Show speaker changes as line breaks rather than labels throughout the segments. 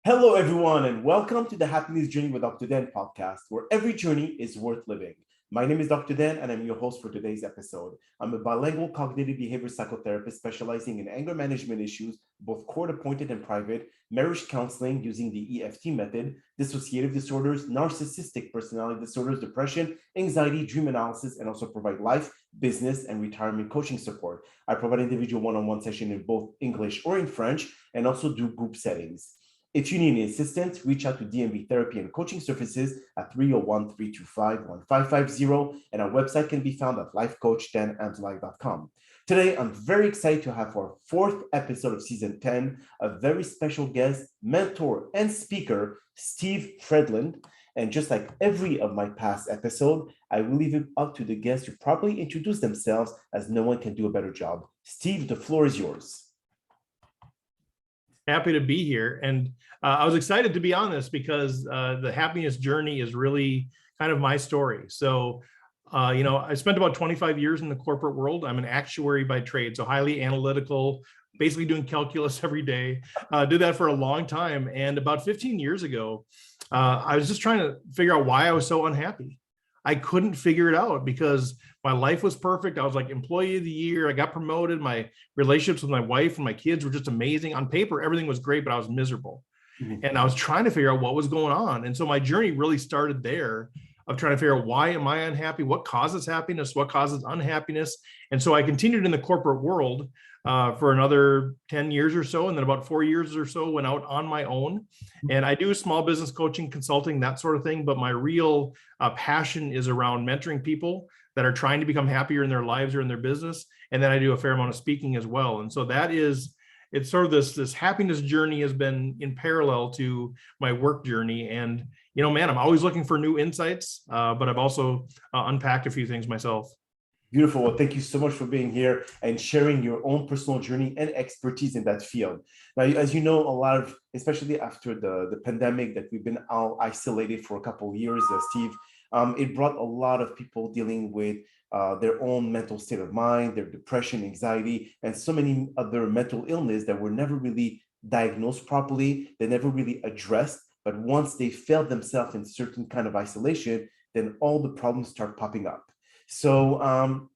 Hello, everyone, and welcome to the Happiness Journey with Dr. Dan podcast, where every journey is worth living. My name is Dr. Dan, and I'm your host for today's episode. I'm a bilingual cognitive behavior psychotherapist specializing in anger management issues, both court-appointed and private, marriage counseling using the EFT method, dissociative disorders, narcissistic personality disorders, depression, anxiety, dream analysis, and also provide life, business, and retirement coaching support. I provide individual one-on-one sessions in both English or in French, and also do group settings. If you need any assistance, reach out to DMV therapy and coaching services at 301-325-1550, and our website can be found at lifecoach.drdanamzallag.com. Today, I'm very excited to have our fourth episode of season 10, a very special guest, mentor, and speaker, Steve Fredlund. And just like every of my past episodes, I will leave it up to the guests to properly introduce themselves, as no one can do a better job. Steve, the floor is yours.
Happy to be here. And I was excited to be on this because the happiness journey is really kind of my story. So, I spent about 25 years in the corporate world. I'm an actuary by trade, so highly analytical, basically doing calculus every day. Did that for a long time. And about 15 years ago, I was just trying to figure out why I was so unhappy. I couldn't figure it out because my life was perfect. I was like employee of the year. I got promoted. My relationships with my wife and my kids were just amazing. On paper, everything was great, but I was miserable. Mm-hmm. And I was trying to figure out what was going on. And so my journey really started there of trying to figure out, why am I unhappy? What causes happiness? What causes unhappiness? And so I continued in the corporate world for another 10 years or so. And then about 4 years or so went out on my own. And I do small business coaching, consulting, that sort of thing. But my real passion is around mentoring people that are trying to become happier in their lives or in their business. And then I do a fair amount of speaking as well. And so it's sort of this happiness journey has been in parallel to my work journey. And, I'm always looking for new insights, but I've also unpacked a few things myself.
Beautiful. Well, thank you so much for being here and sharing your own personal journey and expertise in that field. Now, as you know, a lot of, especially after the pandemic that we've been all isolated for a couple of years, Steve, it brought a lot of people dealing with their own mental state of mind, their depression, anxiety, and so many other mental illness that were never really diagnosed properly. They never really addressed. But once they felt themselves in certain kind of isolation, then all the problems start popping up. So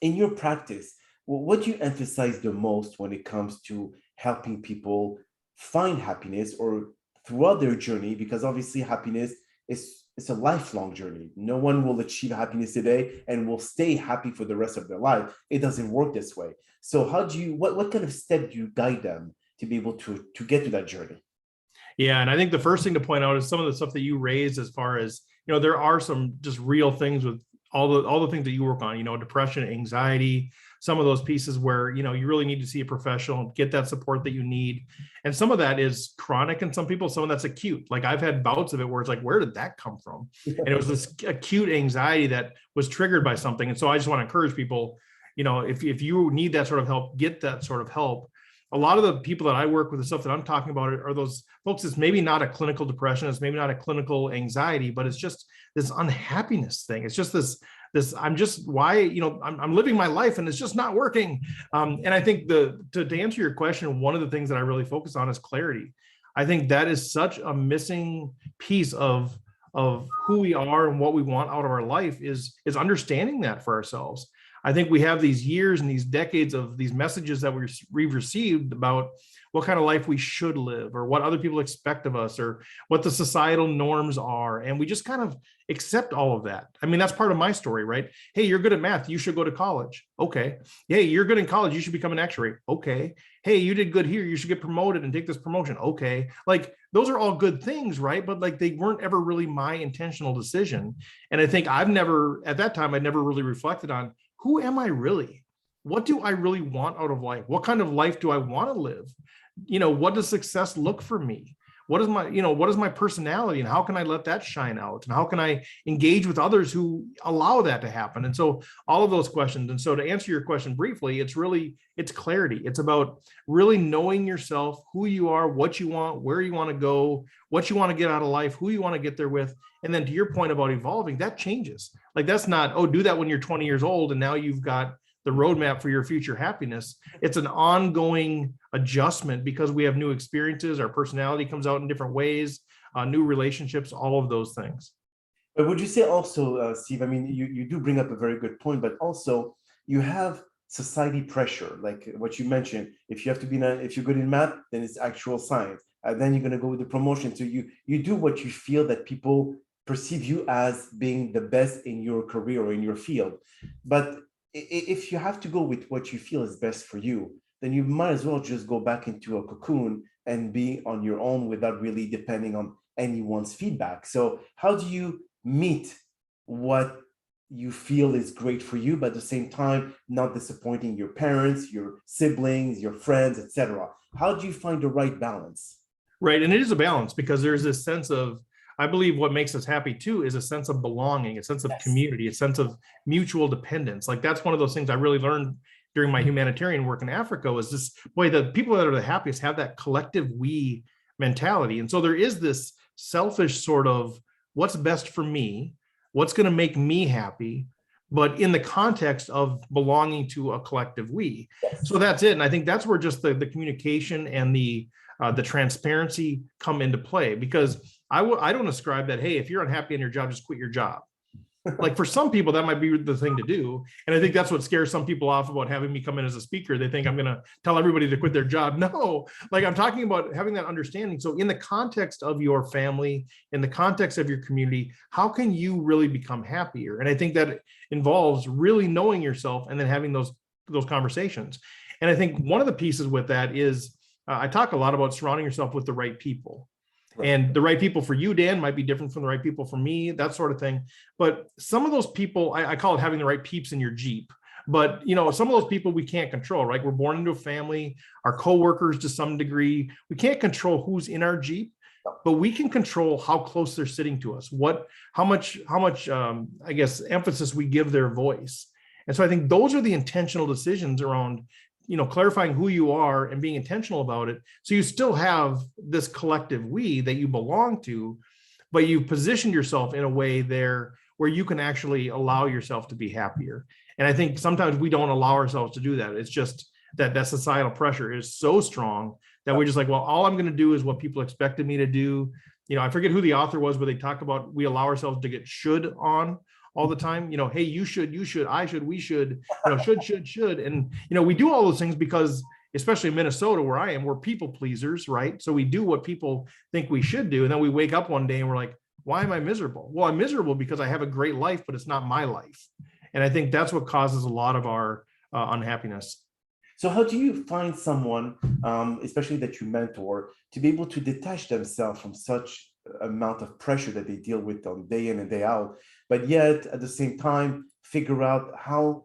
in your practice, what do you emphasize the most when it comes to helping people find happiness or throughout their journey? Because obviously happiness it's a lifelong journey. No one will achieve happiness today and will stay happy for the rest of their life. It doesn't work this way. So what kind of step do you guide them to be able to get to that journey?
Yeah. And I think the first thing to point out is some of the stuff that you raised as far as, there are some just real things with all the things that you work on, depression, anxiety, some of those pieces where, you really need to see a professional, get that support that you need. And some of that is chronic in some people, some of that's acute. Like I've had bouts of it where it's like, where did that come from? And it was this acute anxiety that was triggered by something. And so I just want to encourage people, if you need that sort of help, get that sort of help. A lot of the people that I work with, the stuff that I'm talking about are those folks. It's maybe not a clinical depression. It's maybe not a clinical anxiety, but it's just this unhappiness thing. It's just this I'm just I'm living my life and it's just not working. And I think to answer your question, one of the things that I really focus on is clarity. I think that is such a missing piece of who we are and what we want out of our life is understanding that for ourselves. I think we have these years and these decades of these messages that we've received about what kind of life we should live or what other people expect of us or what the societal norms are. And we just kind of accept all of that. I mean, that's part of my story, right? Hey, you're good at math. You should go to college. Okay. Hey, you're good in college. You should become an actuary. Okay. Hey, you did good here. You should get promoted and take this promotion. Okay. Like those are all good things, right? But like they weren't ever really my intentional decision. And I think at that time, I never really reflected on, who am I really? What do I really want out of life? What kind of life do I want to live? What does success look for me? What is my personality and how can I let that shine out? And how can I engage with others who allow that to happen? And so all of those questions. And so to answer your question briefly, it's clarity. It's about really knowing yourself, who you are, what you want, where you want to go, what you want to get out of life, who you want to get there with. And then to your point about evolving, that changes. Like that's not, do that when you're 20 years old and now you've got the roadmap for your future happiness. It's an ongoing adjustment because we have new experiences, our personality comes out in different ways, new relationships, all of those things.
But would you say also, Steve, I mean, you do bring up a very good point, but also you have society pressure, like what you mentioned. If you have to be, if you're good in math, then it's actual science. Then you're going to go with the promotion. So you do what you feel that people perceive you as being the best in your career or in your field. But if you have to go with what you feel is best for you, then you might as well just go back into a cocoon and be on your own without really depending on anyone's feedback. So how do you meet what you feel is great for you, but at the same time, not disappointing your parents, your siblings, your friends, etc.? How do you find the right balance?
Right. And it is a balance because there's this sense of, I believe what makes us happy too is a sense of belonging, a sense of community, a sense of mutual dependence. Like that's one of those things I really learned during my humanitarian work in Africa was this, boy, the people that are the happiest have that collective we mentality. And so there is this selfish sort of what's best for me, what's going to make me happy, but in the context of belonging to a collective we. So that's it. And I think that's where just the communication and the transparency come into play, because I don't ascribe that, hey, if you're unhappy in your job, just quit your job. Like for some people, that might be the thing to do. And I think that's what scares some people off about having me come in as a speaker. They think I'm going to tell everybody to quit their job. No, like I'm talking about having that understanding. So in the context of your family, in the context of your community, how can you really become happier? And I think that involves really knowing yourself and then having those conversations. And I think one of the pieces with that is I talk a lot about surrounding yourself with the right people. And the right people for you, Dan, might be different from the right people for me, that sort of thing. But some of those people, I call it having the right peeps in your Jeep. But, you know, some of those people we can't control, right? We're born into a family, our coworkers to some degree. We can't control who's in our Jeep, but we can control how close they're sitting to us, how much, I guess, emphasis we give their voice. And so I think those are the intentional decisions around, you know, clarifying who you are and being intentional about it. So you still have this collective we that you belong to, but you positioned yourself in a way there where you can actually allow yourself to be happier. And I think sometimes we don't allow ourselves to do that. It's just that societal pressure is so strong that we're just like, well, all I'm going to do is what people expected me to do. You know, I forget who the author was, but they talk about we allow ourselves to get should on all the time, you know, hey, you should, I should, we should, you know, should. And, you know, we do all those things because, especially in Minnesota where I am, we're people pleasers, right? So we do what people think we should do. And then we wake up one day and we're like, why am I miserable? Well, I'm miserable because I have a great life, but it's not my life. And I think that's what causes a lot of our unhappiness.
So how do you find someone, especially that you mentor, to be able to detach themselves from such amount of pressure that they deal with on day in and day out, but yet at the same time figure out how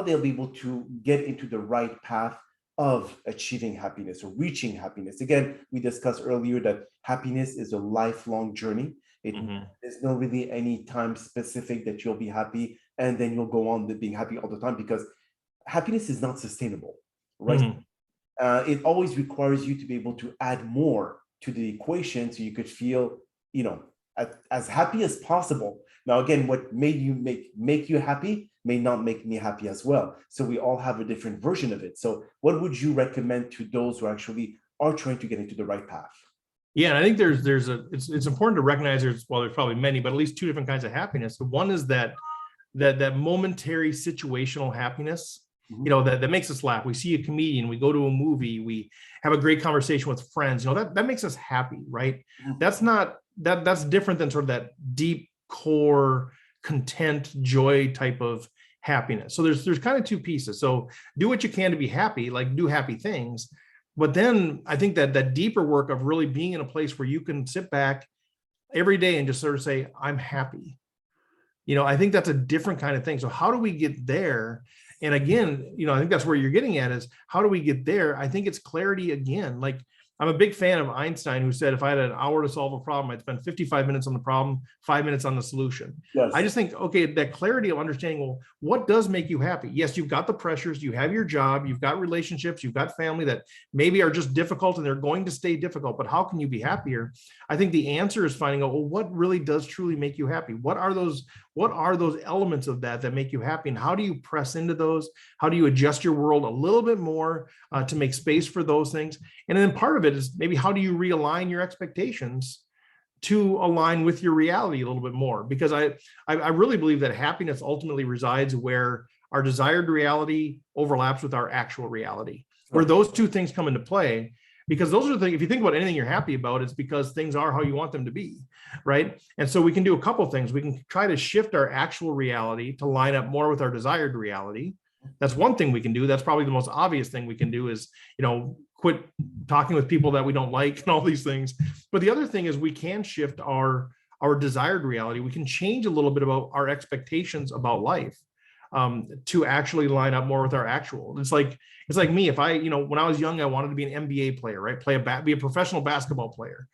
they'll be able to get into the right path of achieving happiness or reaching happiness? Again, we discussed earlier that happiness is a lifelong journey. There's no really any time specific that you'll be happy and then you'll go on being happy all the time, because happiness is not sustainable, right? It always requires you to be able to add more to the equation so you could feel, you know, as happy as possible. Now, again, what made you make you happy may not make me happy as well. So we all have a different version of it. So what would you recommend to those who actually are trying to get into the right path?
Yeah, and I think it's important to recognize there's probably many, but at least two different kinds of happiness. The one is that momentary situational happiness, you know, that makes us laugh. We see a comedian, we go to a movie, we have a great conversation with friends, you know, that makes us happy, right? That's different than sort of that deep core content, joy type of happiness. So there's kind of two pieces. So do what you can to be happy, like do happy things. But then I think that deeper work of really being in a place where you can sit back every day and just sort of say, I'm happy. You know, I think that's a different kind of thing. So how do we get there? And again, you know, I think that's where you're getting at is how do we get there? I think it's clarity again. Like I'm a big fan of Einstein, who said if I had an hour to solve a problem, I'd spend 55 minutes on the problem, 5 minutes on the solution.
Yes.
I just think, okay, that clarity of understanding, well, what does make you happy? Yes, you've got the pressures, you have your job, you've got relationships, you've got family that maybe are just difficult and they're going to stay difficult, but how can you be happier? I think the answer is finding out, well, what really does truly make you happy? What are those elements of that make you happy? And how do you press into those? How do you adjust your world a little bit more to make space for those things? And then part of it is maybe how do you realign your expectations to align with your reality a little bit more? Because I really believe that happiness ultimately resides where our desired reality overlaps with our actual reality, where those two things come into play. Because those are the things, if you think about anything you're happy about, it's because things are how you want them to be, right? And so we can do a couple of things. We can try to shift our actual reality to line up more with our desired reality. That's one thing we can do. That's probably the most obvious thing we can do is, quit talking with people that we don't like and all these things. But the other thing is we can shift our desired reality. We can change a little bit about our expectations about life to actually line up more with our actual. It's like me, if I, when I was young, I wanted to be an NBA player, right? Be a professional basketball player.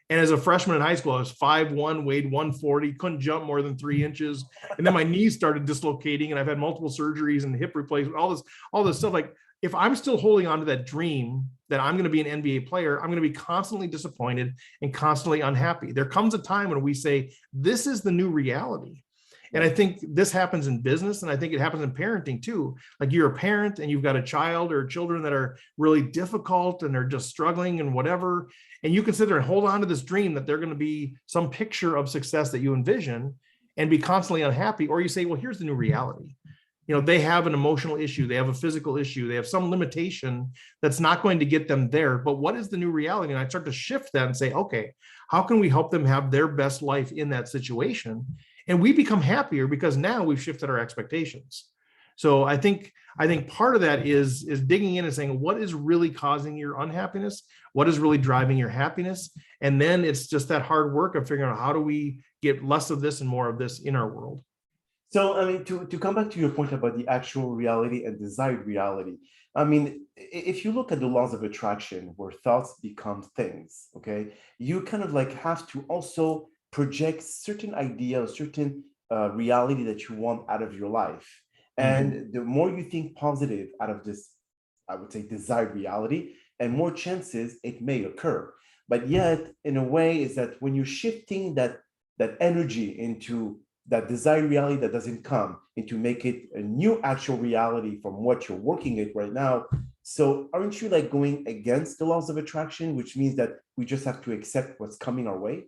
And as a freshman in high school, I was 5'1", weighed 140, couldn't jump more than 3 inches. And then my knees started dislocating and I've had multiple surgeries and hip replacement, all this stuff. Like, if I'm still holding on to that dream that I'm going to be an NBA player, I'm going to be constantly disappointed and constantly unhappy. There comes a time when we say, this is the new reality. And I think this happens in business, and I think it happens in parenting too. Like, you're a parent and you've got a child or children that are really difficult and they're just struggling and whatever. And you consider and hold on to this dream that they're going to be some picture of success that you envision and be constantly unhappy. Or you say, well, here's the new reality. They have an emotional issue. They have a physical issue. They have some limitation that's not going to get them there. But what is the new reality? And I start to shift that and say, okay, how can we help them have their best life in that situation? And we become happier because now we've shifted our expectations. So I think part of that is digging in and saying, what is really causing your unhappiness? What is really driving your happiness? And then it's just that hard work of figuring out, how do we get less of this and more of this in our world?
So, I mean, to come back to your point about the actual reality and desired reality, I mean, if you look at the laws of attraction, where thoughts become things, okay, you kind of like have to also project certain ideas, certain reality that you want out of your life. And the more you think positive out of this, I would say, desired reality, and more chances it may occur. But yet, in a way, is that when you're shifting that energy into that desired reality that doesn't come, into make it a new actual reality from what you're working at right now. So aren't you like going against the laws of attraction, which means that we just have to accept what's coming our way?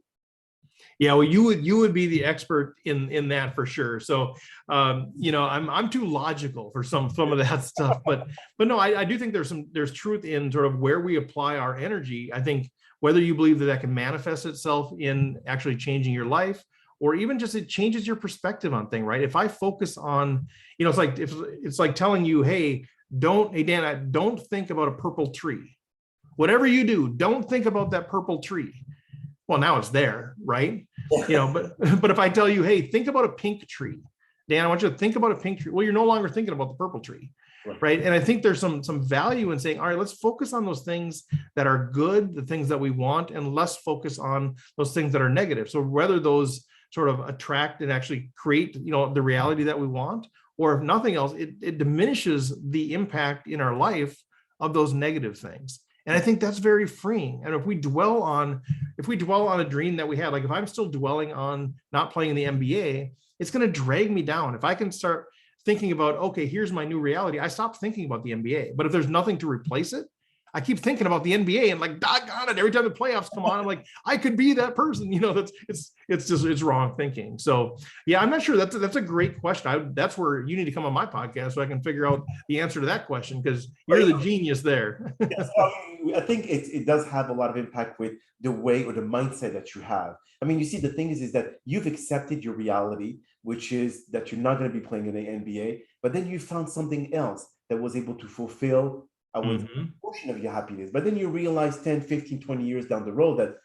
Yeah, well, you would be the expert in that for sure. So, I'm too logical for some of that stuff, but no, I do think there's truth in sort of where we apply our energy. I think whether you believe that can manifest itself in actually changing your life, or even just it changes your perspective on thing, right? If I focus on, it's like telling you, hey, Dan, don't think about a purple tree. Whatever you do, don't think about that purple tree. Well, now it's there, right? But if I tell you, hey, think about a pink tree, Dan, I want you to think about a pink tree. Well, you're no longer thinking about the purple tree, right? And I think there's some value in saying, all right, let's focus on those things that are good, the things that we want, and less focus on those things that are negative. So whether those sort of attract and actually create, the reality that we want, or if nothing else, it diminishes the impact in our life of those negative things. And I think that's very freeing. And if we dwell on a dream that we had, like if I'm still dwelling on not playing in the NBA, it's going to drag me down. If I can start thinking about, okay, here's my new reality, I stop thinking about the NBA. But if there's nothing to replace it, I keep thinking about the NBA, and like, doggone it, every time the playoffs come on, I'm like, I could be that person. It's wrong thinking. So yeah, I'm not sure. That's a great question. That's where you need to come on my podcast so I can figure out the answer to that question, because you're the genius there.
Yes, I think it does have a lot of impact with the way or the mindset that you have. I mean, you see, the thing is that you've accepted your reality, which is that you're not going to be playing in the NBA, but then you found something else that was able to fulfill a portion of your happiness. But then you realize 10, 15, 20 years down the road that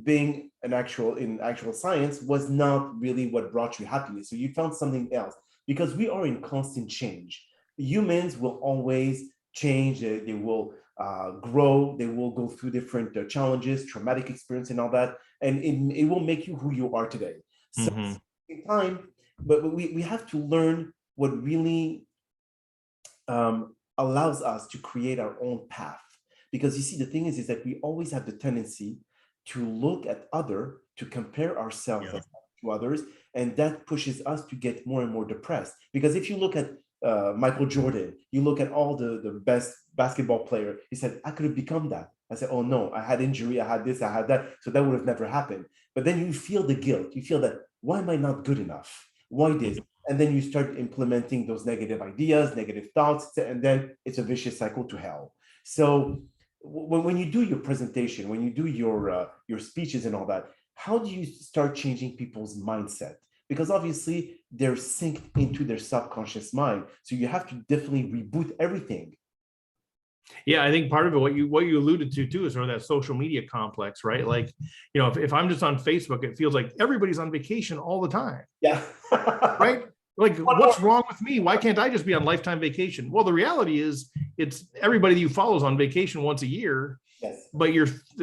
being in actual science was not really what brought you happiness. So you found something else, because we are in constant change. Humans will always change. They will grow. They will go through different challenges, traumatic experience, and all that, and it will make you who you are today. So in time, but we have to learn what really allows us to create our own path. Because you see, the thing is that we always have the tendency to look at to compare ourselves to others, and that pushes us to get more and more depressed. Because if you look at Michael Jordan, you look at all the best basketball player, he said, I could have become that. I said, oh no, I had injury, I had this, I had that, so that would have never happened. But then you feel the guilt, you feel that, why am I not good enough? Why this? And then you start implementing those negative ideas, negative thoughts, and then it's a vicious cycle to hell. So when you do your presentation, when you do your speeches and all that, how do you start changing people's mindset? Because obviously they're synced into their subconscious mind. So you have to definitely reboot everything.
Yeah, I think part of it, what you alluded to too, is sort of that social media complex, right? Like, if I'm just on Facebook, it feels like everybody's on vacation all the time.
Yeah.
Right? Like, what's wrong with me? Why can't I just be on lifetime vacation? Well, the reality is it's everybody that you follow is on vacation once a year.
Yes.
But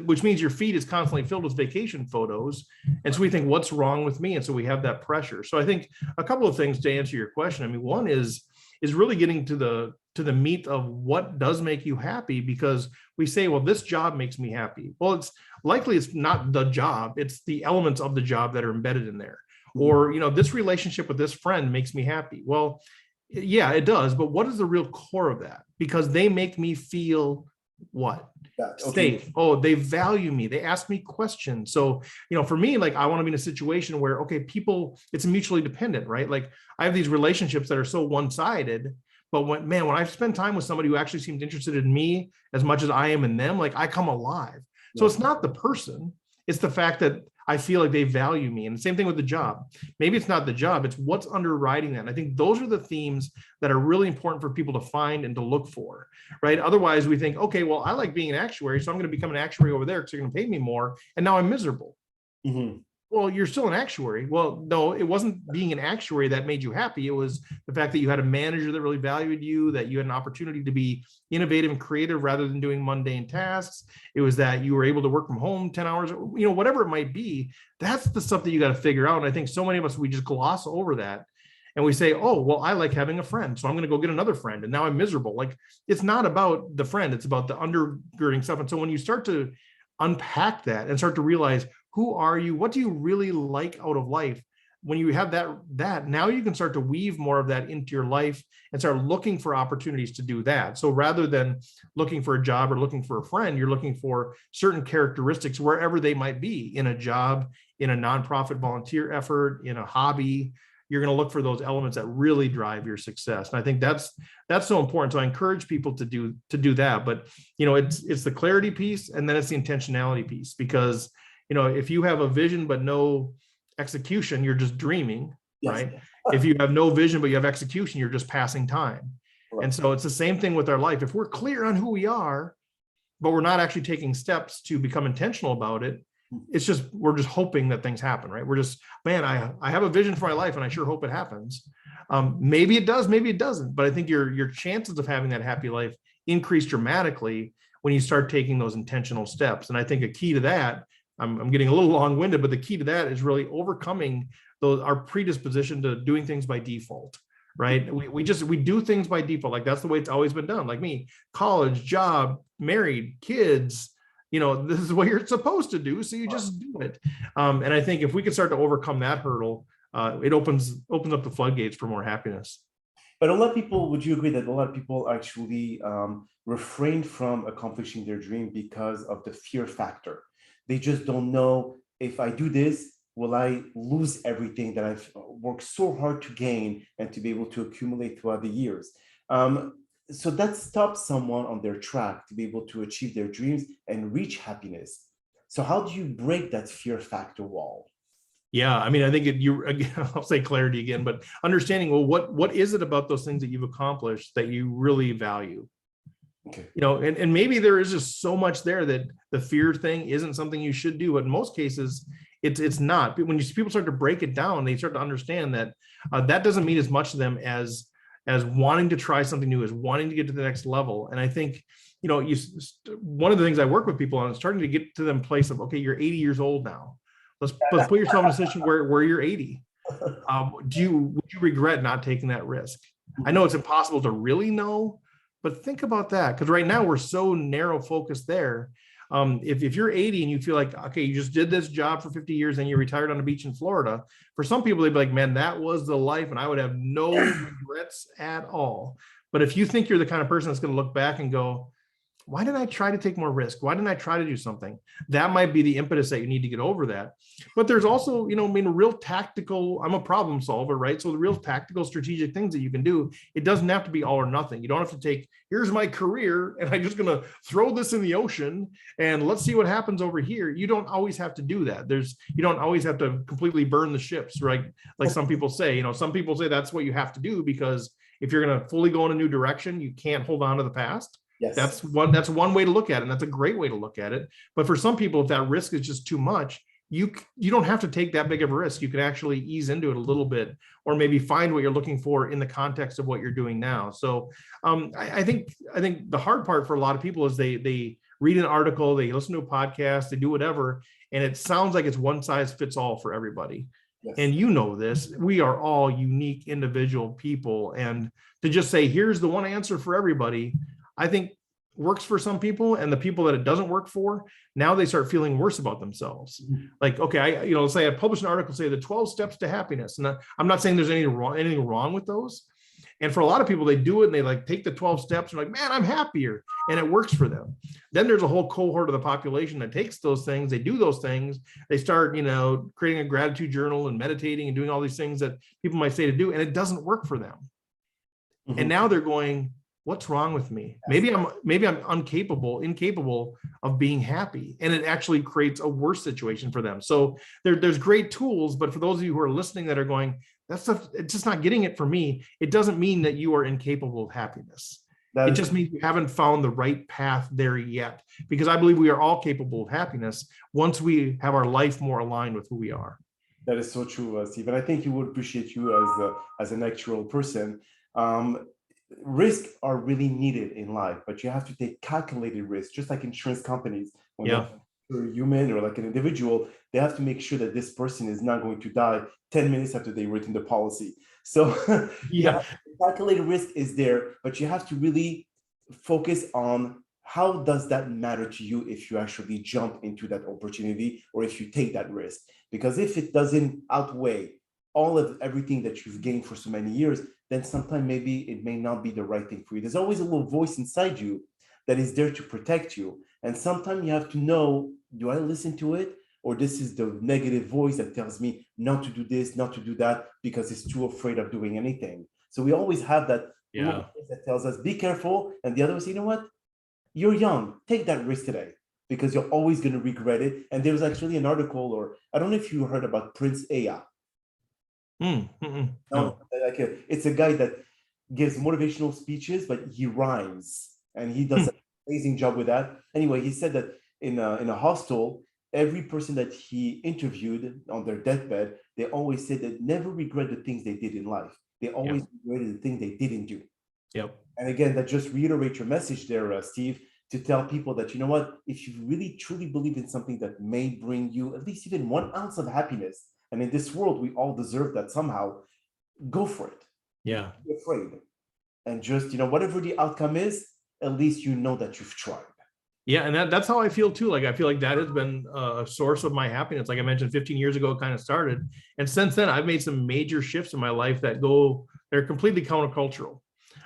which means your feed is constantly filled with vacation photos. And so we think, what's wrong with me? And so we have that pressure. So I think a couple of things to answer your question. I mean, one is really getting to the meat of what does make you happy, because we say, well, this job makes me happy. Well, it's not the job, it's the elements of the job that are embedded in there. Or, this relationship with this friend makes me happy. Well, yeah, it does. But what is the real core of that? Because they make me feel what? Safe. Oh, they value me. They ask me questions. So, for me, like, I want to be in a situation where, okay, people, it's mutually dependent, right? Like, I have these relationships that are so one-sided, but when I spend time with somebody who actually seems interested in me as much as I am in them, like, I come alive. So it's not the person, it's the fact that I feel like they value me. And the same thing with the job. Maybe it's not the job, it's what's underwriting that. And I think those are the themes that are really important for people to find and to look for, right? Otherwise, we think, okay, well, I like being an actuary, so I'm going to become an actuary over there because they're going to pay me more. And now I'm miserable. Mm-hmm. Well, you're still an actuary. Well, no, it wasn't being an actuary that made you happy. It was the fact that you had a manager that really valued you, that you had an opportunity to be innovative and creative rather than doing mundane tasks. It was that you were able to work from home 10 hours, whatever it might be. That's the stuff that you got to figure out. And I think so many of us, we just gloss over that. And we say, oh, well, I like having a friend, so I'm going to go get another friend. And now I'm miserable. Like, it's not about the friend. It's about the undergirding stuff. And so when you start to unpack that and start to realize, who are you? What do you really like out of life? When you have that, now you can start to weave more of that into your life and start looking for opportunities to do that. So rather than looking for a job or looking for a friend, you're looking for certain characteristics wherever they might be, in a job, in a nonprofit volunteer effort, in a hobby. You're going to look for those elements that really drive your success. And I think that's so important. So I encourage people to do that. But it's the clarity piece, and then it's the intentionality piece, because if you have a vision but no execution, you're just dreaming, right? If you have no vision but you have execution, you're just passing time. Right. And so it's the same thing with our life. If we're clear on who we are, but we're not actually taking steps to become intentional about it, we're just hoping that things happen, right? We're just, man, I have a vision for my life and I sure hope it happens. Maybe it does, maybe it doesn't. But I think your chances of having that happy life increase dramatically when you start taking those intentional steps. And I think a key to that, I'm getting a little long-winded, but the key to that is really overcoming our predisposition to doing things by default, right? We do things by default. Like, that's the way it's always been done. Like me, college, job, married, kids, this is what you're supposed to do. So you just do it. And I think if we can start to overcome that hurdle, it opens up the floodgates for more happiness.
But would you agree that a lot of people actually refrain from accomplishing their dream because of the fear factor? They just don't know, if I do this, will I lose everything that I've worked so hard to gain and to be able to accumulate throughout the years? So that stops someone on their track to be able to achieve their dreams and reach happiness. So how do you break that fear factor wall?
Yeah, I mean, I think I'll say clarity again, but understanding, well, what is it about those things that you've accomplished that you really value? Okay. And maybe there is just so much there that the fear thing isn't something you should do, but in most cases, it's not. When people start to break it down, they start to understand that that doesn't mean as much to them as wanting to try something new, as wanting to get to the next level. And I think one of the things I work with people on is starting to get to them place of, okay, you're 80 years old now. Let's put yourself in a position where you're 80. Would you regret not taking that risk? I know it's impossible to really know, but think about that, because right now we're so narrow focused there. If you're 80 and you feel like, okay, you just did this job for 50 years and you retired on a beach in Florida, for some people, they'd be like, man, that was the life and I would have no regrets at all. But if you think you're the kind of person that's going to look back and go, why didn't I try to take more risk? Why didn't I try to do something? That might be the impetus that you need to get over that. But there's also, real tactical, I'm a problem solver, right? So the real tactical strategic things that you can do, it doesn't have to be all or nothing. You don't have to take, here's my career and I'm just going to throw this in the ocean and let's see what happens over here. You don't always have to do that. You don't always have to completely burn the ships, right? Like some people say, some people say that's what you have to do, because if you're going to fully go in a new direction, you can't hold on to the past.
Yes.
That's one way to look at it. And that's a great way to look at it. But for some people, if that risk is just too much, you don't have to take that big of a risk. You can actually ease into it a little bit, or maybe find what you're looking for in the context of what you're doing now. So I think the hard part for a lot of people is they read an article, they listen to a podcast, they do whatever, and it sounds like it's one size fits all for everybody. Yes. And this, we are all unique individual people. And to just say, here's the one answer for everybody, I think works for some people, and the people that it doesn't work for, now they start feeling worse about themselves. Like, okay, say I published an article, say the 12 steps to happiness. And I'm not saying there's anything wrong with those. And for a lot of people, they do it and they take the 12 steps and like, man, I'm happier. And it works for them. Then there's a whole cohort of the population that takes those things, they do those things, they start, creating a gratitude journal and meditating and doing all these things that people might say to do, and it doesn't work for them. Mm-hmm. And now they're going, what's wrong with me? Maybe I'm incapable of being happy. And it actually creates a worse situation for them. So there's great tools, but for those of you who are listening that are going, that stuff, it's just not getting it for me, it doesn't mean that you are incapable of happiness. It just means you haven't found the right path there yet, because I believe we are all capable of happiness once we have our life more aligned with who we are.
That is so true, Steve. And I think you would appreciate you as an actual person. Risks are really needed in life, but you have to take calculated risks, just like insurance companies. When you're a human or like an individual, they have to make sure that this person is not going to die 10 minutes after they've written the policy. So calculated risk is there, but you have to really focus on how does that matter to you if you actually jump into that opportunity or if you take that risk. Because if it doesn't outweigh all of everything that you've gained for so many years, then sometimes maybe it may not be the right thing for you. There's always a little voice inside you that is there to protect you. And sometimes you have to know, do I listen to it? Or this is the negative voice that tells me not to do this, not to do that, because it's too afraid of doing anything. So we always have that voice that tells us, be careful. And the other one says, you know what? You're young, take that risk today, because you're always going to regret it. And there was actually an article, or I don't know if you heard about Prince Aya. No. It's a guy that gives motivational speeches, but he rhymes, and he does an amazing job with that. Anyway, he said that in a hostel, every person that he interviewed on their deathbed, they always said that never regret the things they did in life. They always regretted the things they didn't do. Yep. And again, that just reiterates your message there, Steve, to tell people that, you know what, if you really truly believe in something that may bring you at least even 1 ounce of happiness, and in this world, we all deserve that somehow, go for it. Yeah. Don't be afraid. And just, whatever the outcome is, at least you know that you've tried.
Yeah. And that's how I feel too. Like, I feel like that has been a source of my happiness. Like I mentioned, 15 years ago, it kind of started. And since then, I've made some major shifts in my life they're completely countercultural,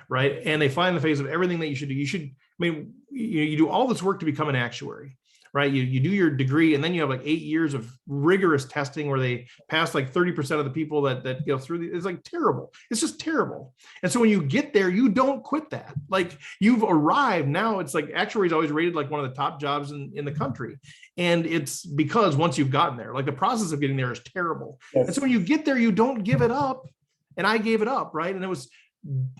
right? And they fly in the face of everything that you should do. You do all this work to become an actuary, right? You do your degree, and then you have like 8 years of rigorous testing where they pass like 30% of the people that go through. It's like terrible. It's just terrible. And so when you get there, you don't quit that. Like, you've arrived. Now it's like actuary is always rated like one of the top jobs in the country. And it's because once you've gotten there, like the process of getting there is terrible. Yes. And so when you get there, you don't give it up. And I gave it up, right? And it was,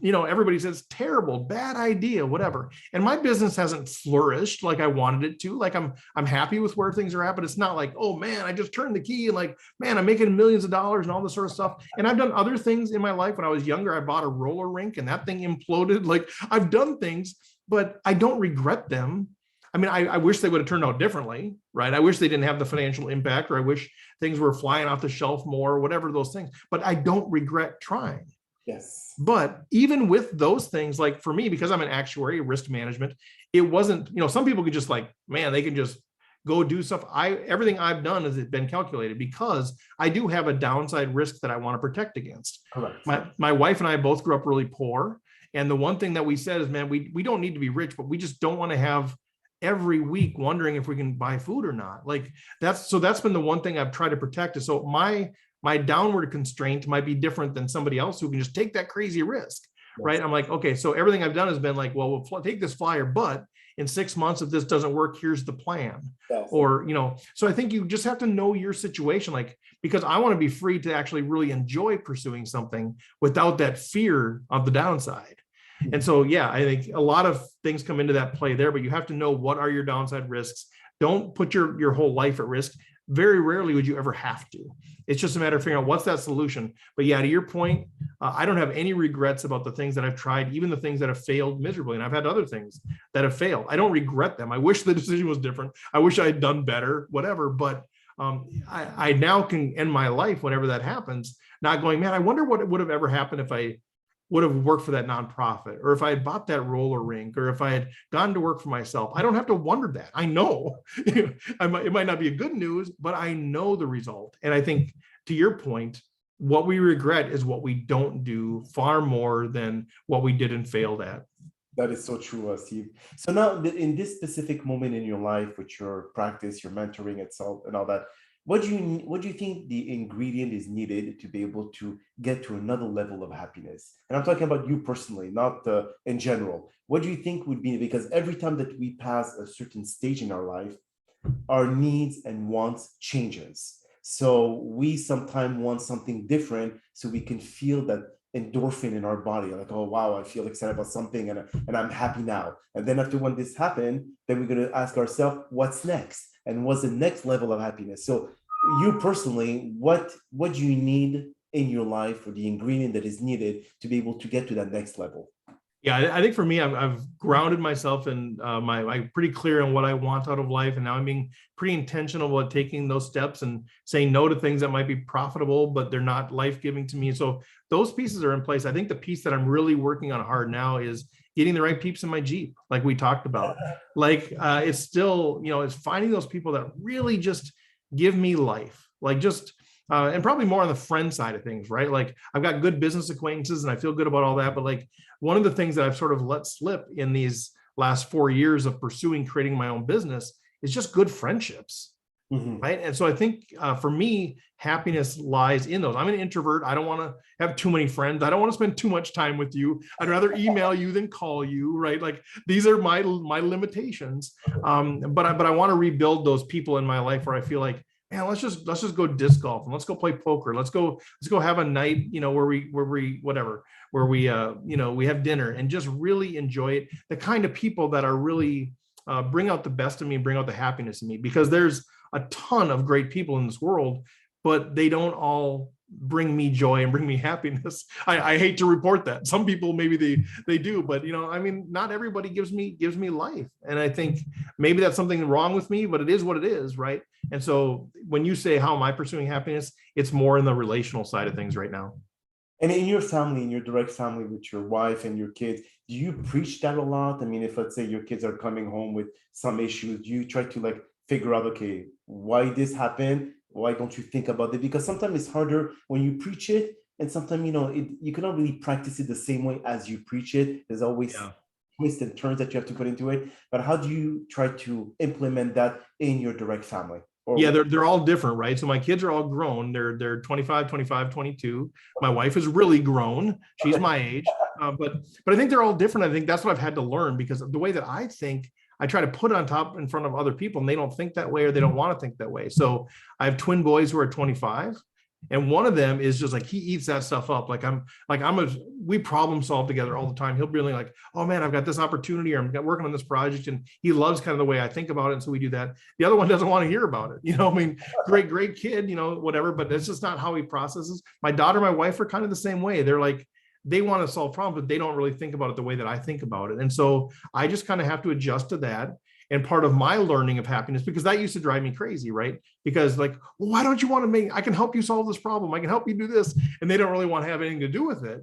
everybody says terrible, bad idea, whatever. And my business hasn't flourished like I wanted it to. Like I'm happy with where things are at, but it's not like, oh man, I just turned the key and like, man, I'm making millions of dollars and all this sort of stuff. And I've done other things in my life. When I was younger, I bought a roller rink and that thing imploded. Like, I've done things, but I don't regret them. I mean, I wish they would have turned out differently, right? I wish they didn't have the financial impact, or I wish things were flying off the shelf more, whatever those things, but I don't regret trying.
Yes.
But even with those things, like for me, because I'm an actuary, risk management, it wasn't, some people could just like, man, they can just go do stuff. Everything I've done has been calculated because I do have a downside risk that I want to protect against.
Correct.
My wife and I both grew up really poor. And the one thing that we said is, man, we don't need to be rich, but we just don't want to have every week wondering if we can buy food or not. Like that's been the one thing I've tried to protect. So my downward constraint might be different than somebody else who can just take that crazy risk, right? I'm like, okay, so everything I've done has been like, well, we'll take this flyer, but in 6 months, if this doesn't work, here's the plan.
Yes.
Or, so I think you just have to know your situation, like, because I want to be free to actually really enjoy pursuing something without that fear of the downside. And so, yeah, I think a lot of things come into that play there, but you have to know what are your downside risks. Don't put your whole life at risk. Very rarely would you ever have to. It's just a matter of figuring out what's that solution. But yeah, to your point, I don't have any regrets about the things that I've tried, even the things that have failed miserably. And I've had other things that have failed. I don't regret them. I wish the decision was different. I wish I had done better, whatever. But I now can end my life whenever that happens, not going, man, I wonder what would have ever happened if I would have worked for that nonprofit, or if I had bought that roller rink, or if I had gone to work for myself. I don't have to wonder that. I know it might not be a good news, but I know the result. And I think, to your point, what we regret is what we don't do far more than what we did and failed at.
That is so true, Steve. So now in this specific moment in your life with your practice, your mentoring itself and all that, what do you think the ingredient is needed to be able to get to another level of happiness? And I'm talking about you personally, not in general. What do you think would be, because every time that we pass a certain stage in our life, our needs and wants changes. So we sometimes want something different so we can feel that endorphin in our body, like, oh wow, I feel excited about something and I'm happy now. And then after when this happened, then we're going to ask ourselves, what's next? And what's the next level of happiness? So you personally, what do you need in your life, or the ingredient that is needed to be able to get to that next level?
Yeah, I think for me, I've grounded myself in I'm pretty clear on what I want out of life. And now I'm being pretty intentional about taking those steps and saying no to things that might be profitable, but they're not life-giving to me. So those pieces are in place. I think the piece that I'm really working on hard now is getting the right peeps in my Jeep, like we talked about. Like it's still, it's finding those people that really just give me life, like just, and probably more on the friend side of things, right? Like I've got good business acquaintances and I feel good about all that. But like one of the things that I've sort of let slip in these last 4 years of creating my own business is just good friendships. Right. And so I think for me, happiness lies in those. I'm an introvert. I don't want to have too many friends. I don't want to spend too much time with you. I'd rather email you than call you. Right. Like these are my limitations. But I want to rebuild those people in my life where I feel like, man, let's just go disc golf and let's go play poker. Let's go have a night, where we have dinner and just really enjoy it. The kind of people that are really bring out the best in me and bring out the happiness in me, because there's a ton of great people in this world, but they don't all bring me joy and bring me happiness. I hate to report that. Some people maybe they do, but not everybody gives me life. And I think maybe that's something wrong with me, but it is what it is, right? And so when you say, how am I pursuing happiness? It's more in the relational side of things right now.
And in your family, in your direct family with your wife and your kids, do you preach that a lot? I mean, if let's say your kids are coming home with some issues, do you try to figure out, okay, why this happened? Why don't you think about it? Because sometimes it's harder when you preach it, and sometimes you cannot really practice it the same way as you preach it. There's always twists and turns that you have to put into it. But how do you try to implement that in your direct family?
They're all different, right? So my kids are all grown. They're 25, 22. My wife is really grown. She's my age. But I think they're all different. I think that's what I've had to learn, because the way that I think, I try to put it on top in front of other people, and they don't think that way, or they don't want to think that way. So I have twin boys who are 25, and one of them is just like, he eats that stuff up. We problem solve together all the time. He'll be really like, oh man, I've got this opportunity, or I'm working on this project, and he loves kind of the way I think about it. And so we do that. The other one doesn't want to hear about it. Great kid, whatever, but it's just not how he processes. My daughter, my wife are kind of the same way. They're like, they want to solve problems, but they don't really think about it the way that I think about it. And so I just kind of have to adjust to that. And part of my learning of happiness, because that used to drive me crazy, right? Because like, well, why don't you want to I can help you solve this problem. I can help you do this. And they don't really want to have anything to do with it.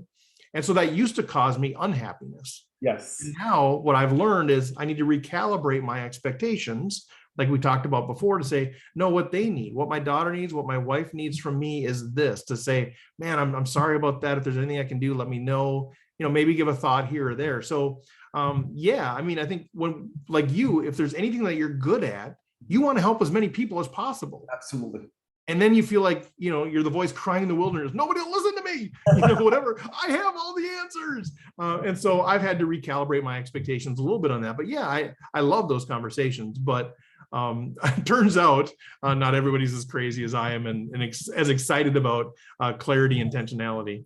And so that used to cause me unhappiness.
Yes.
And now what I've learned is I need to recalibrate my expectations, like we talked about before, to say, no, what they need, what my daughter needs, what my wife needs from me is this, to say, man, I'm sorry about that. If there's anything I can do, let me know, maybe give a thought here or there. So yeah, I mean, I think when, like you, if there's anything that you're good at, you want to help as many people as possible.
Absolutely.
And then you feel like, you're the voice crying in the wilderness. Nobody will listen to me, whatever. I have all the answers. And so I've had to recalibrate my expectations a little bit on that. But yeah, I love those conversations. But it turns out not everybody's as crazy as I am and as excited about clarity and intentionality.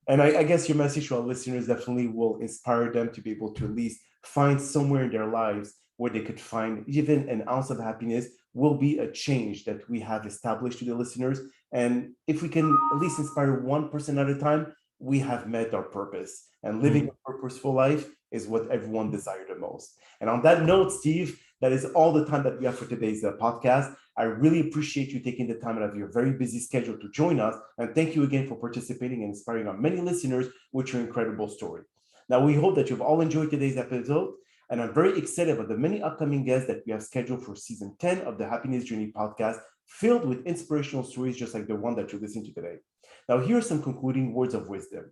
And I guess your message to our listeners definitely will inspire them to be able to at least find somewhere in their lives where they could find even an ounce of happiness will be a change that we have established to the listeners. And if we can at least inspire one person at a time, we have met our purpose. And living a purposeful life is what everyone desires the most. And on that note, Steve, that is all the time that we have for today's podcast. I really appreciate you taking the time out of your very busy schedule to join us. And thank you again for participating and inspiring our many listeners with your incredible story. Now, we hope that you've all enjoyed today's episode. And I'm very excited about the many upcoming guests that we have scheduled for season 10 of the Happiness Journey podcast, filled with inspirational stories just like the one that you're listening to today. Now, here are some concluding words of wisdom.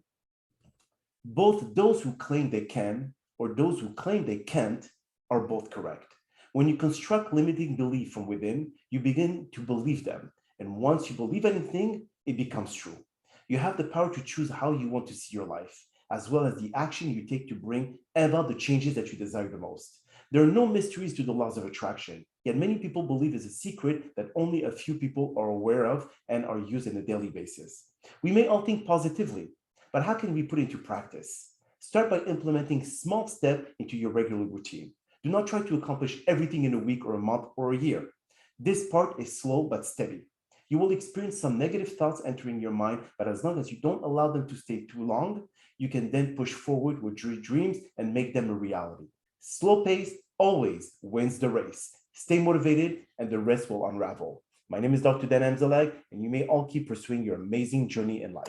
Both those who claim they can or those who claim they can't are both correct. When you construct limiting belief from within, you begin to believe them. And once you believe anything, it becomes true. You have the power to choose how you want to see your life, as well as the action you take to bring about the changes that you desire the most. There are no mysteries to the laws of attraction, yet many people believe it's a secret that only a few people are aware of and are used on a daily basis. We may all think positively, but how can we put it into practice? Start by implementing small steps into your regular routine. Do not try to accomplish everything in a week or a month or a year. This part is slow but steady. You will experience some negative thoughts entering your mind, but as long as you don't allow them to stay too long, you can then push forward with your dreams and make them a reality. Slow pace always wins the race. Stay motivated and the rest will unravel. My name is Dr. Dan Amzallag, and you may all keep pursuing your amazing journey in life.